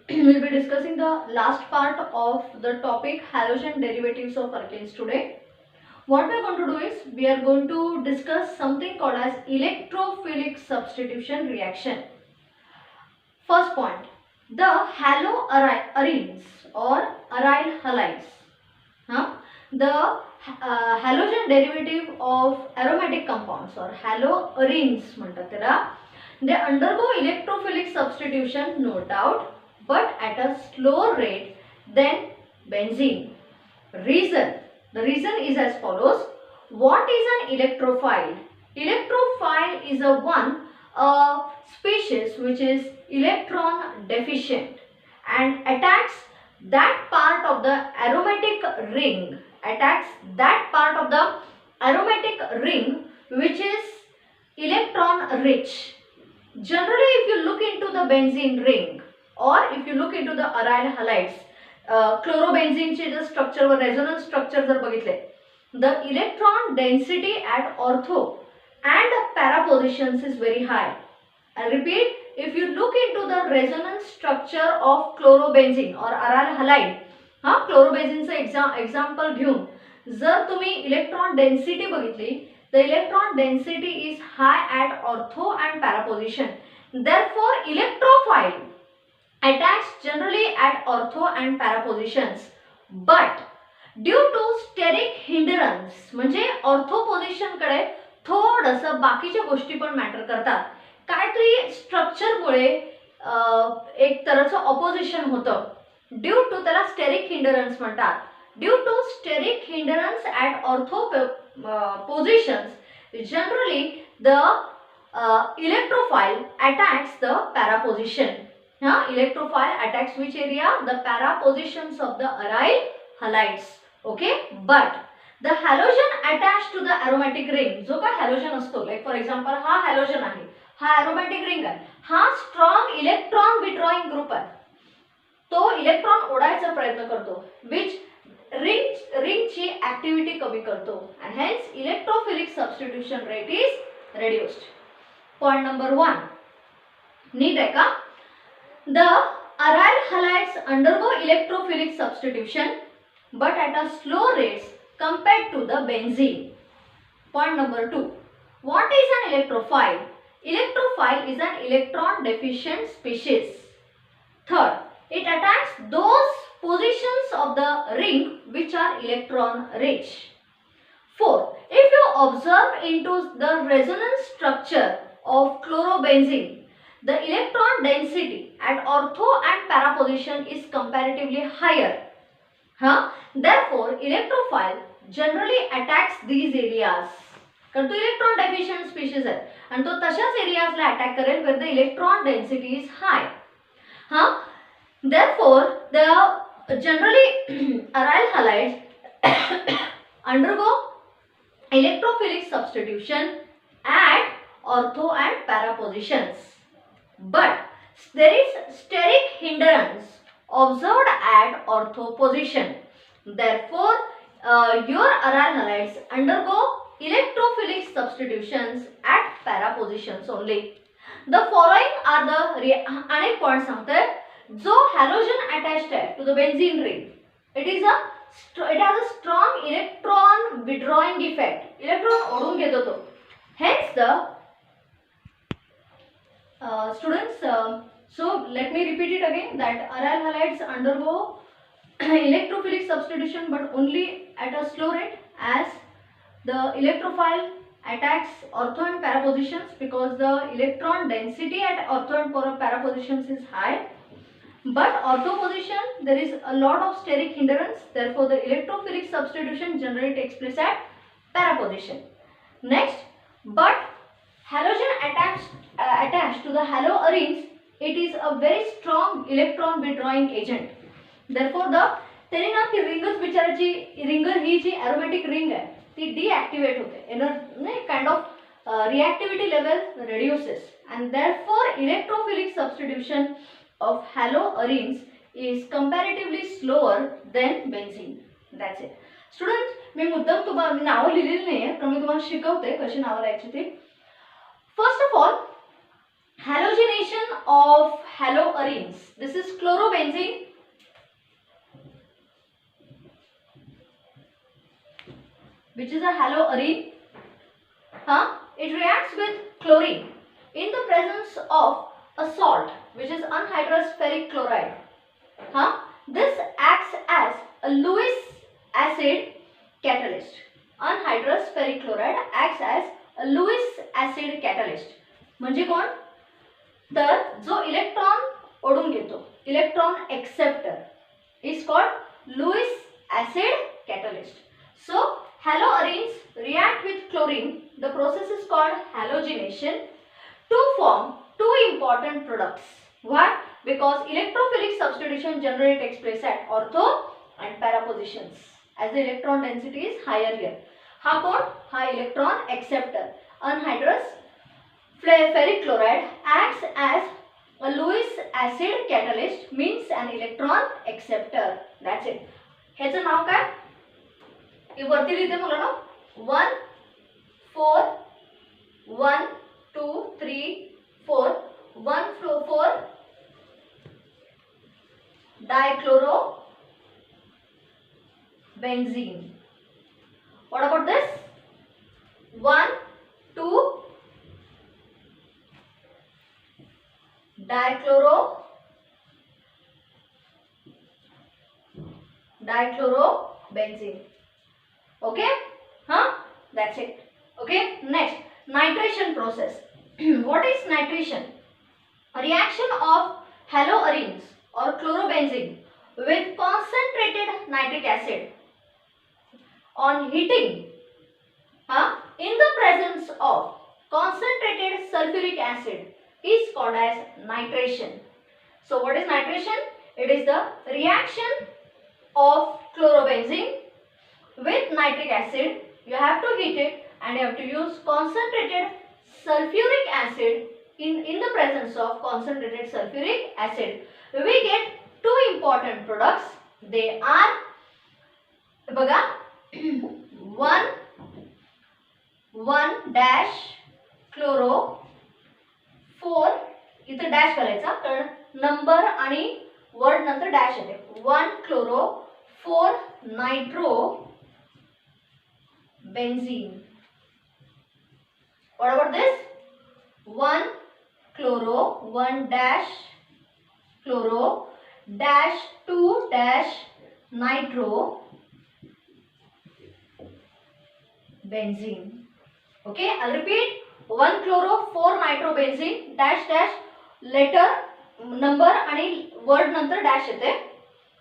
we'll be discussing the last part of the topic halogen derivatives of alkanes today. What we are going to do is we are going to discuss something called as electrophilic substitution reaction. First point, the haloarenes or aryl halides. The halogen derivative of aromatic compounds or haloarenes म्हणतात त्याला. They undergo electrophilic substitution, no doubt, but at a slower rate than benzene. The reason is as follows. What is an electrophile? Electrophile is a species which is electron deficient and attacks that part of the aromatic ring, which is electron rich. Generally, if you look into the benzene ring or if you look into the aryl halides, chlorobenzene चे जे structure व resonance structure जर बघितले, the electron density at ortho and para positions is very high. I repeat, if you look into the resonance structure of chlorobenzene or aryl halide, chlorobenzene चे example घेऊन जर तुम्ही electron density बघितली, the electron density is high at ortho and para position. Therefore, electrophile attacks generally at ortho and para positions. But due to steric hindrance, म्हणजे ortho position कडे थोडंसं बाकीच्या गोष्टी पण मॅटर करतात. काहीतरी स्ट्रक्चर मुळे एक तरचं ऑपोजिशन होतं. ड्यू टू त्याला स्टेरिक हिंडरन्स म्हणतात. Due to steric hindrance at ortho positions, generally the electrophile attacks the para position. Electrophile attacks which area? The para positions of the aryl halides. Okay, but the halogen attached to the aromatic ring, जो का halogen असतो, like for example हा halogen आहे, हा aromatic ring आहे, हा strong electron withdrawing group आहे, तो इलेक्ट्रॉन ओढायचा प्रयत्न करतो, which ring ची activity कमी करतो, and hence electrophilic substitution rate is reduced. Point number 1, NEET आहे का? The aryl halides undergo electrophilic substitution but at a slow rate compared to the benzene. Point number 2, what is an electrophile? Electrophile is an electron deficient species. Third, it attacks those positions of the ring which are electron rich. Fourth, if you observe into the resonance structure of chlorobenzene, the electron density at ortho and para position is comparatively higher. Therefore, electrophile generally attacks these areas. कारण तो electron deficient species आहे आणि तो तशाच एरियाजला attack करेल where the electron density is high. Therefore, the generally aryl halides undergo electrophilic substitution at ortho and para positions. But there is steric hindrance observed at ortho position. Therefore, your aryl halides undergo electrophilic substitutions at para positions only. The following are the अनेक point सांगते. जो halogen attached है to the benzene ring, it has a strong electron withdrawing effect. Electron ओढून घेतो तो. Hence the students, so let me repeat it again that aryl halides undergo electrophilic substitution but only at a slow rate, as the electrophile attacks ortho and para positions because the electron density at ortho and para positions is high. But ortho position there is a lot of steric hindrance, therefore the electrophilic substitution generally takes place at para position. Next, but halogen attached to the haloarenes, it is a very strong electron withdrawing agent. Therefore the तरी ना ती रिंगच बिचाराची ringer ही जी aromatic ring आहे ती deactivate होते, kind of reactivity level reduces, and therefore electrophilic substitution of haloarenes is comparatively slower than benzene. That's it. Students, मी मुद्दाम तुम्हाला नावं लिहिलेली नाहीये, पण मी तुम्हाला शिकवते कशी नावं लिहायची ती. First of all, halogenation of haloarenes. This is chlorobenzene, which is a haloarene. It reacts with chlorine in the presence of a salt, which is anhydrous ferric chloride. This acts as a Lewis acid catalyst. Anhydrous ferric chloride acts as a Lewis acid catalyst. म्हणजे कोण? तर जो electron ओढून घेतो, electron acceptor, is called Lewis acid catalyst. So haloarenes react with chlorine. The process is called halogenation to form two important products. What? Because electrophilic substitution generally takes place at ortho and para positions as the electron density is higher here. हा कोण? हा electron acceptor. Anhydrous ferric chloride acts as a Lewis acid catalyst, means an electron acceptor. That's it. ह्याचं नाव काय? हे वरती लिहिते मुलांनो. 1 4 1 2 3 4 1 4 dichlorobenzene. What about this? 1 2 dichlorobenzene. Okay? That's it. Okay? Next, nitration process. What is nitration? A reaction of haloarenes or chlorobenzene with concentrated nitric acid on heating in the presence of concentrated sulfuric acid is called as nitration. So what is nitration? It is the reaction of chlorobenzene with nitric acid. You have to heat it and you have to use concentrated sulfuric acid. In the presence of concentrated sulfuric acid, we get two important products. They are बघा 1 dash chloro 4 इथे dash करायचा कारण number आणि word नंतर dash येते. 1 chloro 4 nitro benzene. What about this? 1 chloro 1 dash chloro dash 2 dash nitro benzene. Okay, I'll repeat. 1 chloro 4 nitro benzene dash dash letter number आणि word नंतर dash येते.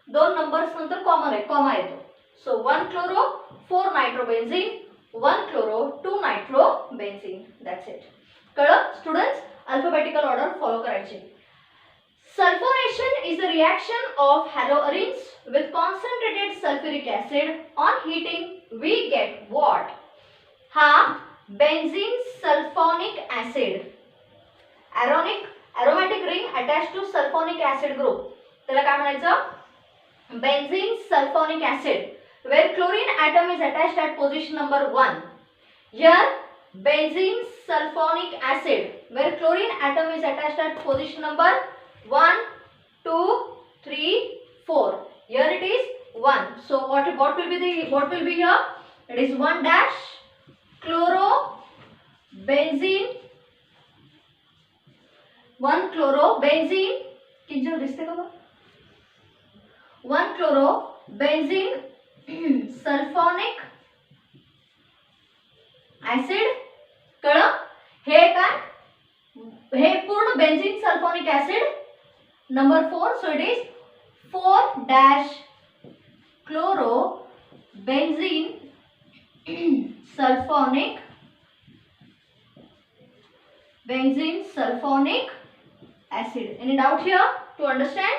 दोन नंबर्स नंतर कॉमन आहे, कॉमा येतो. So 1 chloro 4 nitro benzene 1 chloro 2 nitro benzene. That's it. कळलं students? Alphabetical order follow करायची. Sulfonation is the reaction of haloarenes with concentrated sulfuric acid. On heating, we get what? Benzene sulfonic acid. Aromatic ring attached to sulfonic acid group. त्याला काय म्हणायचं? Benzene sulfonic acid, where chlorine atom is attached at position number 1. Here, benzene sulfonic acid, where chlorine atom is attached at position number 1, 2, 3, 4. Here it is 1. So what will be here? It is 1 dash chlorobenzene. 1 chlorobenzene. Kinjal दिसते का बघ? 1 chlorobenzene sulfonic acid. कळलं? हे काय? हे पूर्ण benzene sulphonic acid number 4. So it is 4 dash chlorobenzene sulfonic acid. Any doubt here to understand?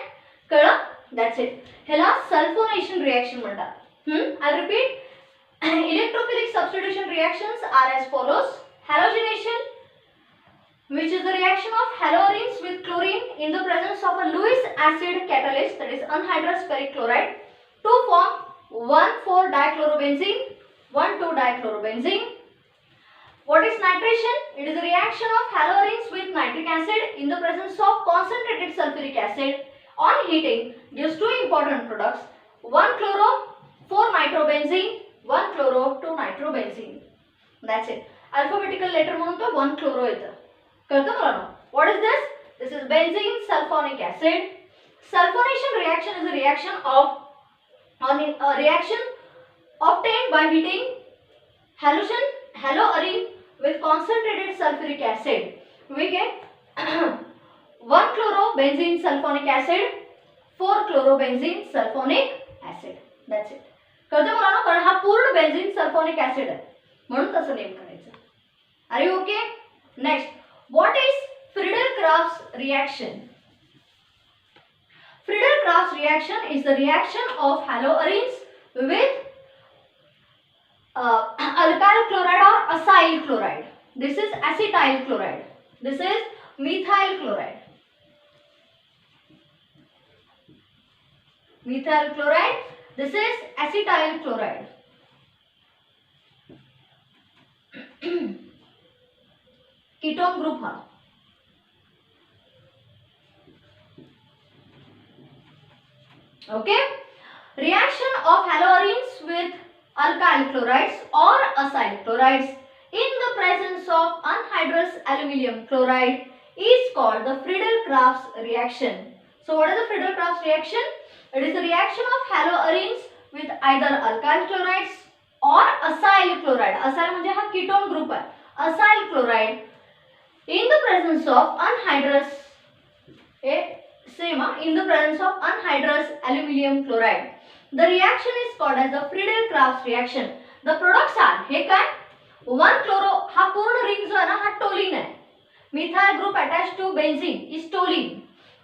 कळलं? That's it. ह्याला sulphonation reaction म्हणतात. I repeat. Electrophilic substitution reactions are as follows. Halogenation, which is the reaction of haloarenes with chlorine in the presence of a Lewis acid catalyst, that is anhydrous ferric chloride, to form 1,4-dichlorobenzene, 1,2-dichlorobenzene. What is nitration? It is a reaction of haloarenes with nitric acid in the presence of concentrated sulfuric acid. On heating, gives two important products: 1 chloro, 4 nitrobenzene, 1 chloro, 2 nitrobenzene. That's it. Alphabetical letter म्हणून तो 1 chloro येतं. कळतं मला ना? What is this? This is benzene sulfonic acid. Sulfonation reaction is a reaction obtained by heating haloarene with concentrated sulfuric acid. We get 1 chlorobenzene sulfonic acid, 4 chlorobenzene sulfonic acid. That's it. कळतं मला ना? कारण हा पूर्ण benzene sulphonic acid आहे म्हणून तसं name करायचं. Are you okay? Next, what is Friedel-Crafts reaction? Friedel-Crafts reaction is the reaction of haloarenes with alkyl chloride or acyl chloride. This is acetyl chloride. This is methyl chloride. Methyl chloride. This is acetyl chloride. Ketone group हा. Okay. Reaction of haloarenes with alkyl chlorides or acyl chlorides in the presence of anhydrous aluminium chloride is called the Friedel-Crafts reaction. So what is the Friedel-Crafts reaction? It is the reaction of haloarenes with either alkyl chlorides or acyl chloride. Acyl म्हणजे हा ketone group आहे. Acyl chloride in the presence of anhydrous in the presence of anhydrous aluminium chloride. The reaction is called as the Friedel-Crafts reaction. The products are हे काय 1 chloro हा पूर्ण ring जो आहे ना हा टोलिन आहे. Methyl group attached to benzene is toluene.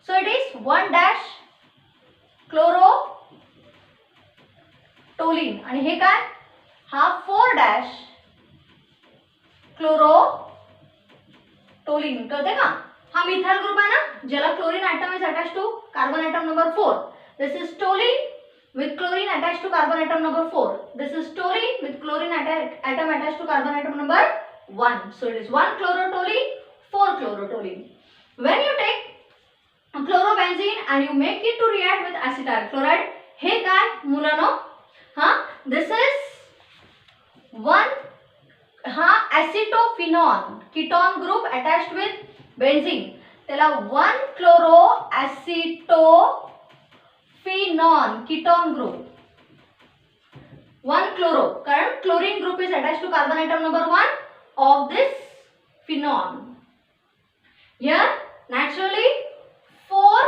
So it is 1 dash chloro toluene आणि हे काय हा 4 dash chloro toluene. कळते का? हा मिथाइल ग्रुप आहे ना ज्याला chlorine atom is attached to carbon atom number 4. This is toluene with chlorine attached to carbon atom number 4. This is toluene with chlorine atom attached to carbon atom number 1. So it is 1 chlorotoluene, 4 chlorotoluene. When you take chlorobenzene and you make it to react with acetyl chloride, हे काय मुलांनो? हाँ, this is 1 हाँ acetophenone ketone group attached with benzene. त्याला 1 chloroacetophenone ketone group. 1 chloro कारण chlorine group is attached to carbon atom number 1 of this phenone. Here naturally 4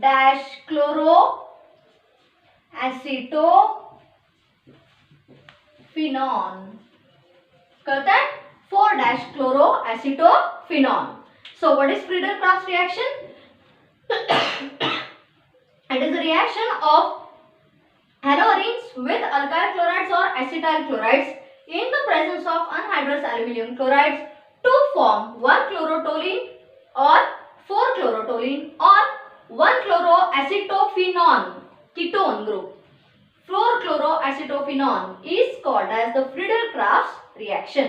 dash chloroacetophenone. कळता है? 4 dash chloroacetophenone. So what is Friedel-Crafts reaction? It is a reaction of haloarenes with alkyl chlorides or acetyl chlorides in the presence of anhydrous aluminium chlorides to form 1 chlorotoluene or 4 chlorotoluene or 1 chloroacetophenone ketone group. 4 chloroacetophenone is called as the Friedel-Crafts reaction.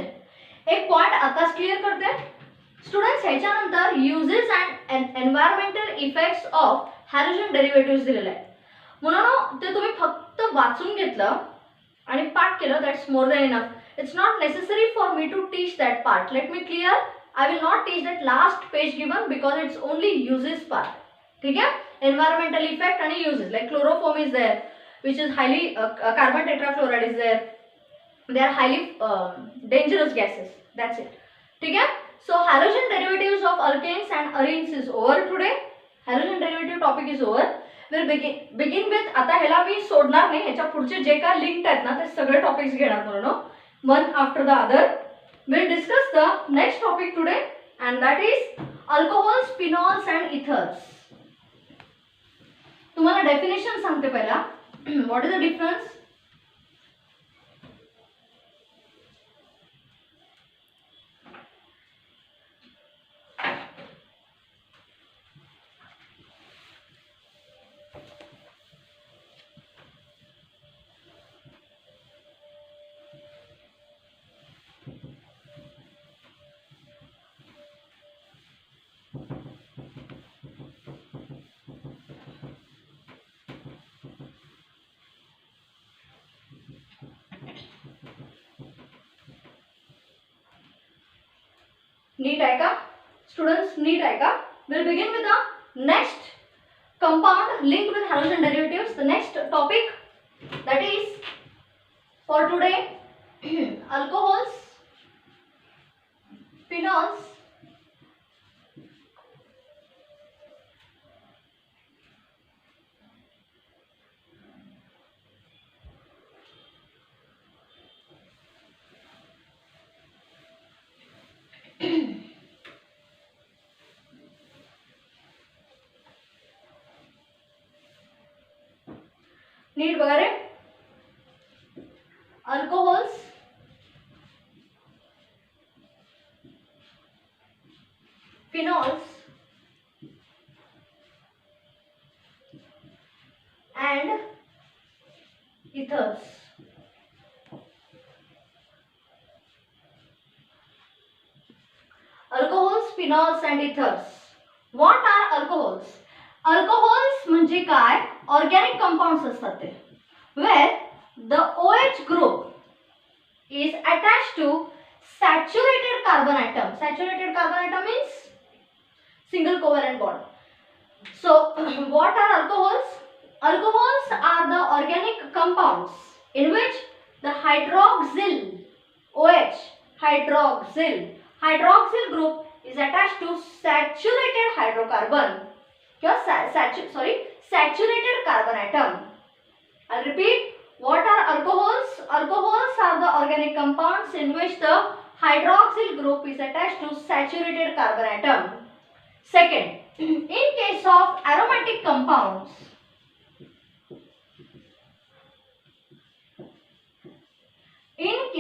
एक point आताच clear करते हैं students. ह्याच्यानंतर uses and environmental effects of halogen derivatives दिलेले आहेत. म्हणून ते तुम्ही फक्त वाचून घेतलं आणि पाठ केलं that's more than enough. It's not necessary for me to teach that part. Let me clear. I will not teach that last page given because it's only uses part. ठीक है? Environmental effect and uses like chloroform is there, which is highly carbon tetrachloride is there. They are highly dangerous gases. That's it. ठीक है? So halogen derivatives of alkanes and arenes is over today. Halogen derivative topic is over. We'll begin with आता ह्याला मी सोडणार नाही. ह्याच्या पुढचे जे काय linked आहेत ना ते सगळे टॉपिक्स घेणार म्हणून one after the other. We'll discuss the next topic today and that is alcohols, phenols and ethers. तुम्हाला definition सांगते पहिला. What is the difference? नीट आहे का स्टुडंट्स? नीट आहे का? Will begin with the next compound linked with halogen derivatives. The next topic, that is for today, alcohols, phenols, नीट बघा रे, alcohols, phenols and ethers. Alcohols, phenols and ethers. What are alcohols? Alcohols म्हणजे काय? Organic compounds असतात ते, where the OH group is attached to saturated carbon atom. Saturated carbon atom means single covalent bond. So what are alcohols? Alcohols are the organic compounds in which the hydroxyl OH hydroxyl group is attached to saturated hydrocarbon. Saturated carbon atom. I'll repeat. What are alcohols? Alcohols are the organic compounds in which the hydroxyl group is attached to saturated carbon atom. Second, in case of aromatic compounds,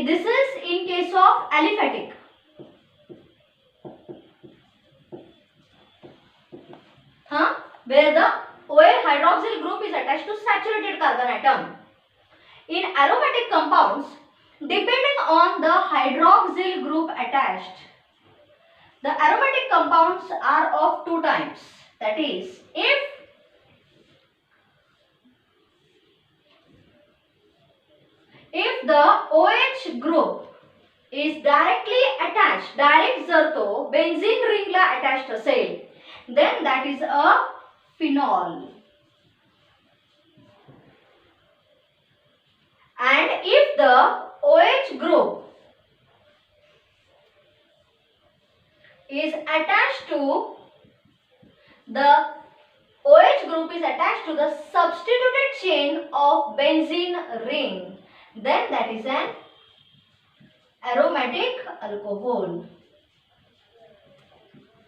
this is in case of aliphatic. Where the OL hydroxyl group is attached to saturated carbon atom. In aromatic compounds, depending on the hydroxyl group attached, the aromatic compounds are of two types. That is, if the OH group is directly attached, direct जर तो benzene ring ला attached असेल, then that is a phenol. And if the OH group is attached to the substituted chain of benzene ring, then that is an aromatic alcohol.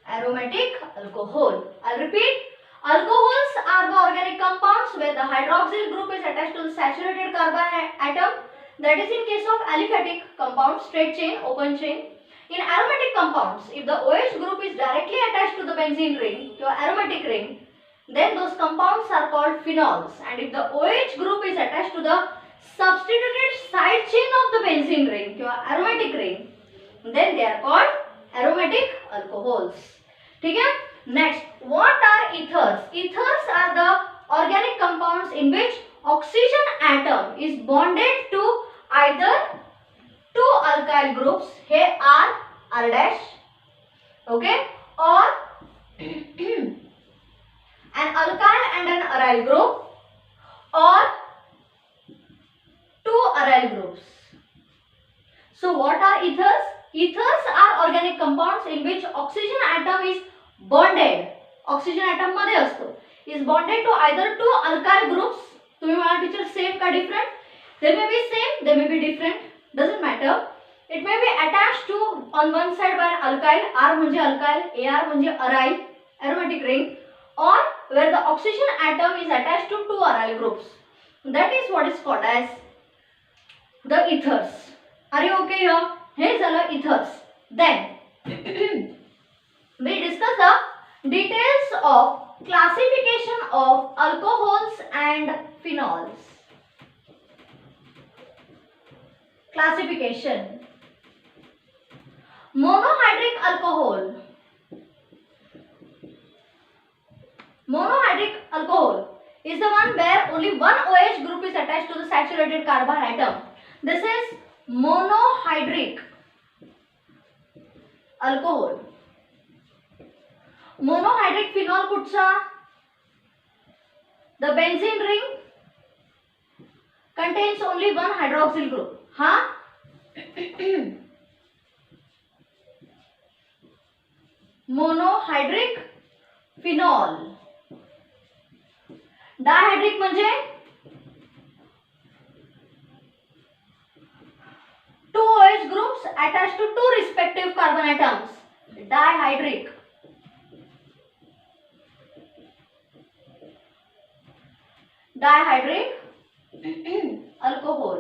Aromatic alcohol. I'll repeat. Alcohols are the organic compounds where the hydroxyl group is attached to the saturated carbon atom. That is in case of aliphatic compounds, straight chain, open chain. In aromatic compounds, if the OH group is directly attached to the benzene ring, your aromatic ring, then those compounds are called phenols. And if the OH group is attached to the substituted side chain of the benzene ring, your aromatic ring, then they are called aromatic alcohols. ठीक है? Next, what are ethers? Ethers are the organic compounds in which oxygen atom is bonded to either two alkyl groups, here R dash, okay, or an alkyl and an aryl group, or two aryl groups. So what are ethers? Ethers are organic compounds in which oxygen atom is bonded. Oxygen atom मध्ये असतो, is bonded to either two alkyl groups. तुम्ही मला teacher same का different? They may be same, they may be different. Doesn't matter. It may be attached to on one side by an alkyl, R म्हणजे alkyl, Ar म्हणजे aryl, aromatic ring, or where the oxygen atom is attached to two aryl groups. That is what is called as the ethers. Are you okay here? Here is the ethers. Then we discuss the details of classification of alcohols and phenols. Classification. Monohydric alcohol. Monohydric alcohol is the one where only one OH group is attached to the saturated carbon atom. This is monohydric alcohol. Monohydric phenol कुठचा? The benzene ring contains only one hydroxyl group. हा monohydric phenol. डायहायड्रिक म्हणजे two OH groups attached to two respective carbon atoms. Dihydric. Alcohol.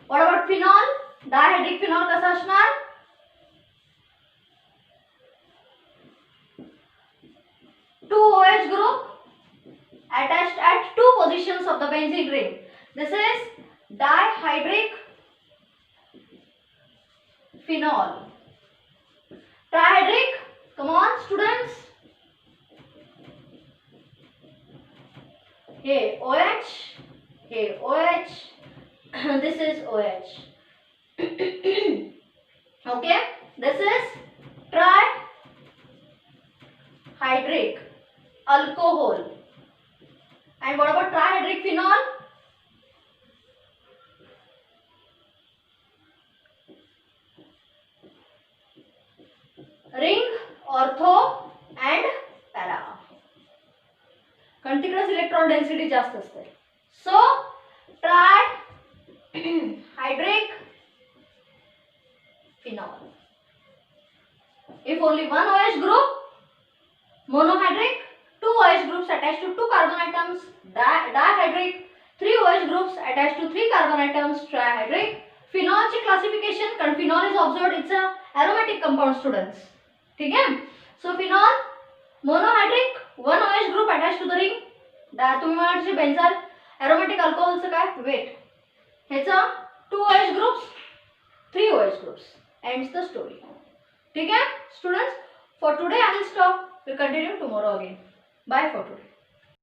What about phenol? Dihydric phenol कसा असणार? Two OH group attached at two positions of the benzene ring. This is dihydric phenol. Trihydric, come on students. Here OH, here OH, this is OH. Okay, this is trihydric alcohol. And what about trihydric phenol? Ring, ortho and para. Contiguous electron density जास्त असते. So trihydric phenol. If only one OH group, monohydric, two OH groups attached to two carbon atoms, dihydric, three OH groups attached to three carbon atoms, trihydric. Phenol ची classification, phenol is observed, it's a aromatic compound students. ठीक है? So phenol, monohydric, one OH group attached to the ring. तुम्ही म्हणाल बेंझाल aromatic alcoholचं काय? Wait. ह्याचा two OH groups, three OH groups. Ends the story. ठीक है? Students, for today I will stop. We'll continue tomorrow again. Bye for today.